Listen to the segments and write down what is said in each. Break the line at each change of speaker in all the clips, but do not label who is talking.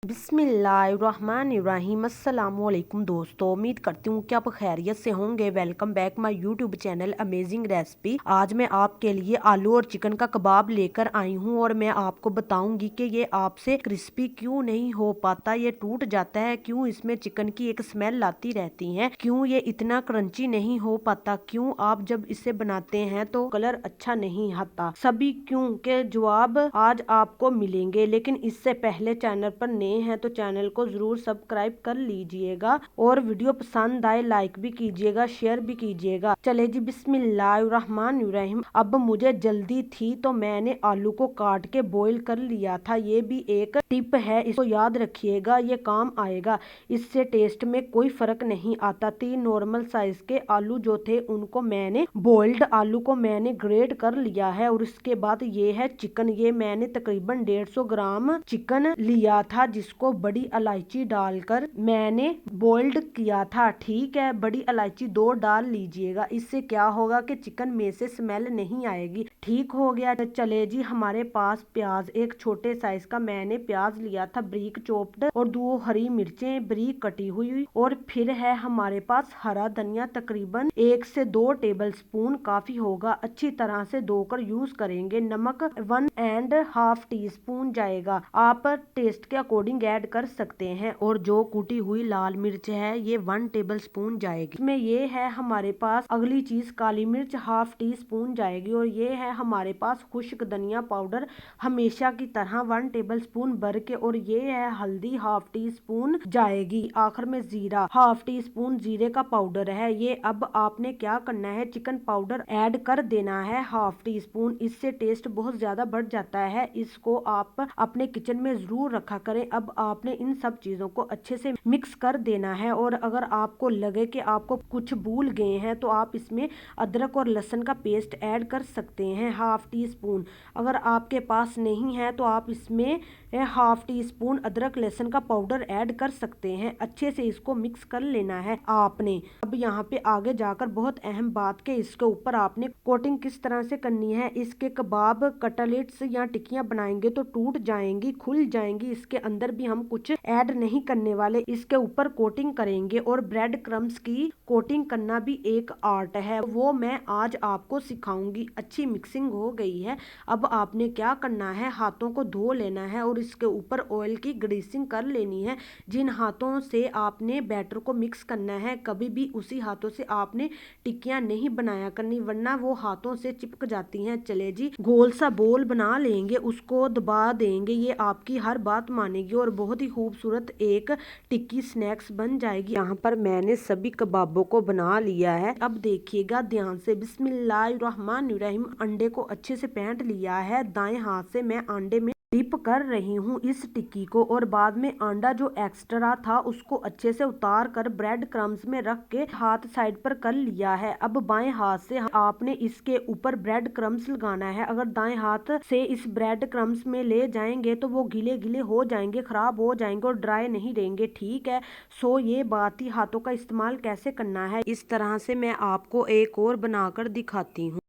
बिस्मिल्लाहिर्रहमानिर्रहीम। अस्सलामुअलैकुम दोस्तों, उम्मीद करती हूँ कि आप खैरियत से होंगे। Welcome back my YouTube channel amazing recipe. आज मैं आपके लिए आलू और चिकन का कबाब लेकर आई हूँ और मैं आपको बताऊंगी कि ये आपसे क्रिस्पी क्यों नहीं हो पाता, ये टूट जाता है, क्यों इसमें चिकन की एक स्मेल आती रहती है, क्यों ये इतना क्रंची नहीं हो पाता, क्यों आप जब इसे बनाते हैं तो कलर अच्छा नहीं आता। सभी क्यों के जवाब आज आपको मिलेंगे। लेकिन इससे पहले चैनल पर नए हैं तो चैनल को जरूर सब्सक्राइब कर लीजिएगा और वीडियो पसंद आए लाइक भी कीजिएगा, शेयर भी कीजिएगा। चले जी बिस्मिल्लाहिर्रहमानिर्रहीम। अब मुझे जल्दी थी तो मैंने आलू को काट के बॉईल कर लिया था। ये भी एक टिप है, इसको याद रखिएगा, ये काम आएगा। इससे टेस्ट में कोई फर्क नहीं आता। 3 नॉर्मल साइज के आलू जो थे उनको मैंने बॉइल्ड आलू को मैंने ग्रेट कर लिया है। और इसके बाद ये है चिकन। ये मैंने तकरीबन 150 ग्राम चिकन लिया था जिसको बड़ी इलायची डालकर मैंने बॉइल्ड किया था। ठीक है, बड़ी इलायची 2 डाल लीजिएगा। इससे क्या होगा कि चिकन में से स्मेल नहीं आएगी। ठीक हो गया। चले जी, हमारे पास प्याज, एक छोटे साइज का मैंने प्याज लिया था ब्रीक चॉप्ड, और 2 हरी मिर्चें ब्रीक कटी हुई, और फिर है हमारे पास हरा धनिया तकरीबन 1 से 2 टेबल स्पून काफी होगा। अच्छी तरह से धोकर यूज करेंगे। नमक 1.5 टीस्पून जाएगा, आप टेस्ट के अकॉर्डिंग ऐड कर सकते हैं। और जो कुटी हुई लाल मिर्च है ये 1 टेबल स्पून जाएगी। इसमें ये है हमारे पास अगली चीज काली मिर्च 1/2 टीस्पून जाएगी। और ये है हमारे पास खुश्क धनिया पाउडर हमेशा की तरह 1 टेबल स्पून भर के। और ये है हल्दी 1/2 टीस्पून जाएगी। आखिर में जीरा 1/2 टीस्पून जीरे का पाउडर है ये। अब आपने क्या करना है, चिकन पाउडर ऐड कर देना है 1/2 टीस्पून। इससे टेस्ट बहुत ज्यादा बढ़ जाता है। इसको आप अपने किचन में जरूर रखा करें। अब आपने इन सब चीजों को अच्छे से मिक्स कर देना है। और अगर आपको लगे कि आपको कुछ भूल गए हैं तो आप इसमें अदरक और लहसुन का पेस्ट ऐड कर सकते हैं 1/2 टीस्पून। अगर आपके पास नहीं है तो आप इसमें 1/2 टीस्पून अदरक लहसुन का पाउडर ऐड कर सकते हैं। अच्छे से इसको मिक्स कर लेना है आपने। अब यहाँ पे आगे जाकर बहुत अहम बात के इसके ऊपर आपने कोटिंग किस तरह से करनी है। इसके कबाब, कटलेट्स या टिक्कियां बनाएंगे तो टूट जाएंगी, खुल जाएंगी। इसके अंदर भी हम कुछ ऐड नहीं करने वाले, इसके ऊपर कोटिंग करेंगे। और ब्रेड क्रम्स की कोटिंग करना भी एक आर्ट है, वो मैं आज आपको सिखाऊंगी। अच्छी मिक्सिंग हो गई है। अब आपने क्या करना है, हाथों को धो लेना है और इसके ऊपर ऑयल की ग्रीसिंग कर लेनी है। जिन हाथों से आपने बैटर को मिक्स करना है कभी भी उसी हाथों से आपने टिक्कियां नहीं बनाया करनी, वरना वो हाथों से चिपक जाती हैं। चले जी, गोल सा बोल बना लेंगे, उसको दबा देंगे। ये आपकी हर बात मानेगी और बहुत ही खूबसूरत एक टिक्की स्नैक्स बन जाएगी। यहाँ पर मैंने सभी कबाबों को बना लिया है। अब देखिएगा ध्यान से, बिस्मिल्लाहिर्रहमानिर्रहीम। अंडे को अच्छे से फेंट लिया है। दाएं हाथ से मैं अंडे में डिप कर रही हूँ इस टिक्की को। और बाद में अंडा जो एक्स्ट्रा था उसको अच्छे से उतार कर ब्रेड क्रम्स में रख के हाथ साइड पर कर लिया है। अब बाएं हाथ से आपने इसके ऊपर ब्रेड क्रम्स लगाना है। अगर दाएं हाथ से इस ब्रेड क्रम्स में ले जाएंगे तो वो गीले गीले हो जाएंगे, खराब हो जाएंगे और ड्राई नहीं रहेंगे। ठीक है, सो ये बात ही हाथों का इस्तेमाल कैसे करना है, इस तरह से मैं आपको एक और बनाकर दिखाती हूँ।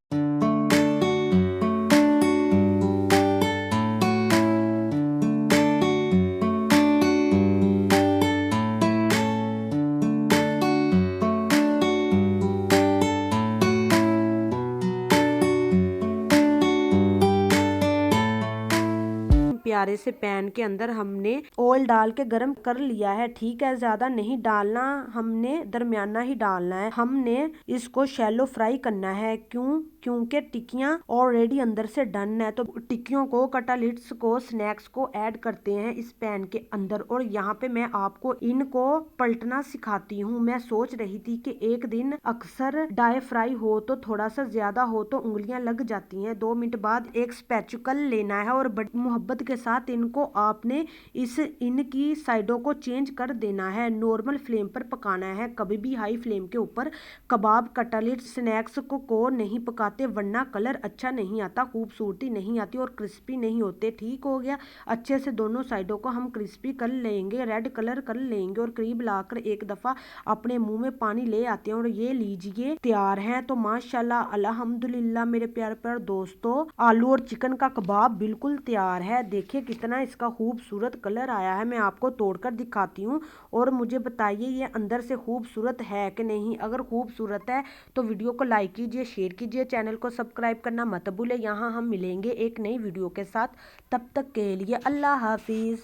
प्यारे से पैन के अंदर हमने ऑयल डाल के गरम कर लिया है। ठीक है, ज्यादा नहीं डालना, हमने दरमियाना ही डालना है। हमने इसको शैलो फ्राई करना है। क्योंकि टिक्कियां ऑलरेडी अंदर से डन है। तो टिक्कियों को, कटलेट्स को, स्नैक्स को ऐड करते हैं इस पैन के अंदर। और यहाँ पे मैं आपको इनको पलटना सिखाती हूँ। मैं सोच रही थी कि एक दिन अक्सर ड्राई फ्राई हो तो थोड़ा सा ज्यादा हो तो उंगलियां लग जाती हैं। 2 मिनट बाद एक स्पैचुकल लेना है और बड़ी मोहब्बत के साथ इनको आपने इनकी साइडों को चेंज कर देना है। नॉर्मल फ्लेम पर पकाना है, कभी भी हाई फ्लेम के ऊपर कबाब, कटलेट, स्नैक्स को नहीं पकाते लगाते वरना कलर अच्छा नहीं आता, खूबसूरती नहीं आती और क्रिस्पी नहीं होते। ठीक हो गया। अच्छे से दोनों साइडों को हम क्रिस्पी कर लेंगे, रेड कलर कर लेंगे और करीब लाकर एक दफा अपने मुंह में पानी ले आते हैं और ये लीजिए तैयार है। तो माशाल्लाह अल्हम्दुलिल्लाह मेरे प्यारे प्यारे दोस्तों, आलू और चिकन का कबाब बिल्कुल तैयार है। देखिए कितना इसका खूबसूरत कलर आया है। मैं आपको तोड़कर दिखाती हूँ और मुझे बताइए ये अंदर से खूबसूरत है कि नहीं। अगर खूबसूरत है तो वीडियो को लाइक कीजिए, शेयर कीजिए, चैनल को सब्सक्राइब करना मत भूले। यहाँ हम मिलेंगे एक नई वीडियो के साथ, तब तक के लिए अल्लाह हाफिज।